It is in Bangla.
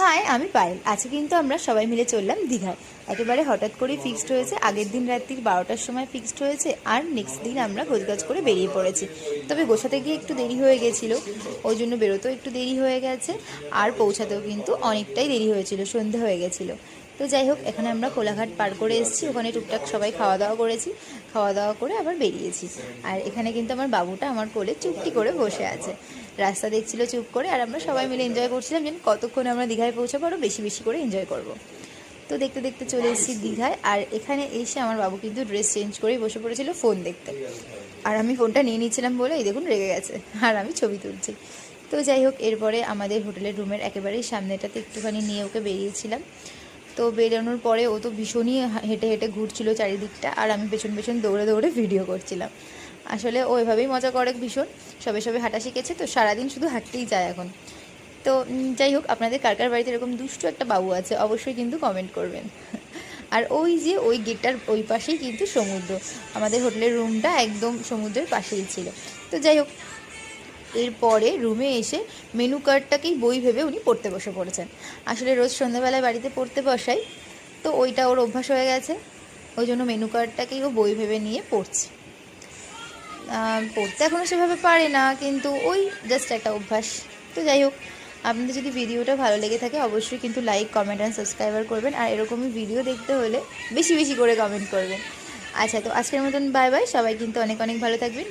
হাই, আমি পায়েল। আজকে কিন্তু আমরা সবাই মিলে চললাম দীঘায়। একেবারে হঠাৎ করেই ফিক্সড হয়েছে, আগের দিন রাত্রি 12টার সময় ফিক্সড হয়েছে, আর নেক্সট দিন আমরা গোছগাছ করে বেরিয়ে পড়েছি। তবে গোছাতে গিয়ে একটু দেরি হয়ে গেছিলো, ওই জন্য বেরোতেও একটু দেরি হয়ে গেছে, আর পৌঁছাতেও কিন্তু অনেকটাই দেরি হয়েছিল, সন্ধে হয়ে গেছিলো। তো যাই হোক, এখানে আমরা কোলাঘাট পার করে এসেছি, ওখানে টুকটাক সবাই খাওয়া দাওয়া করেছি, খাওয়া দাওয়া করে আবার বেরিয়েছি। আর এখানে কিন্তু আমার বাবুটা আমার কোলে চুপটি করে বসে আছে, রাস্তা দেখছিল চুপ করে, আর আমরা সবাই মিলে এনজয় করছিলাম যে কতক্ষণ আমরা দীঘায় পৌঁছাবো, আরও বেশি বেশি করে এনজয় করব। তো দেখতে দেখতে চলে এসেছি দীঘায়। আর এখানে এসে আমার বাবু কিন্তু ড্রেস চেঞ্জ করেই বসে পড়েছিল ফোন দেখতে, আর আমি ফোনটা নিয়ে নিচ্ছিলাম বলে এই দেখুন রেগে গেছে, আর আমি ছবি তুলছি। তো যাই হোক, এরপরে আমাদের হোটেলের রুমের একেবারেই সামনেটাতে একটুখানি নিয়ে ওকে বেরিয়েছিলাম। তো বেরোনোর পরে ও তো ভীষণই হেঁটে হেঁটে ঘুরছিল চারিদিকটা, আর আমি পেছন পেছন দৌড়ে দৌড়ে ভিডিও করছিলাম। আসলে ও এভাবেই মজা করে ভীষণ, সবে সবে হাঁটা শিখেছে, তো সারাদিন শুধু হাঁটতেই যায় এখন। তো যাই হোক, আপনাদের কার কার বাড়িতে এরকম দুষ্টু একটা বাবু আছে অবশ্যই কিন্তু কমেন্ট করবেন। আর ওই যে ওই গেটটার ওই পাশেই কিন্তু সমুদ্র, আমাদের হোটেলের রুমটা একদম সমুদ্রের পাশেই ছিল। তো যাই হোক, এরপরে রুমে এসে মেনু কার্ডটাকেই বই ভেবে উনি পড়তে বসে পড়েছেন। আসলে রোজ সন্ধ্যাবেলায় বাড়িতে পড়তে বসাই, তো ওইটা ওর অভ্যাস হয়ে গেছে, ওই জন্য মেনু কার্ডটাকেই ও বই ভেবে নিয়ে পড়ছে। পড়তে এখনও সেভাবে পারে না, কিন্তু ওই জাস্ট একটা অভ্যাস। তো যাই হোক, আপনাদের যদি ভিডিওটা ভালো লেগে থাকে অবশ্যই কিন্তু লাইক, কমেন্ট অ্যান্ড সাবস্ক্রাইবার করবেন, আর এরকমই ভিডিও দেখতে হলে বেশি বেশি করে কমেন্ট করবেন। আচ্ছা, তো আজকের মতন বাই বাই, সবাই কিন্তু অনেক অনেক ভালো থাকবেন।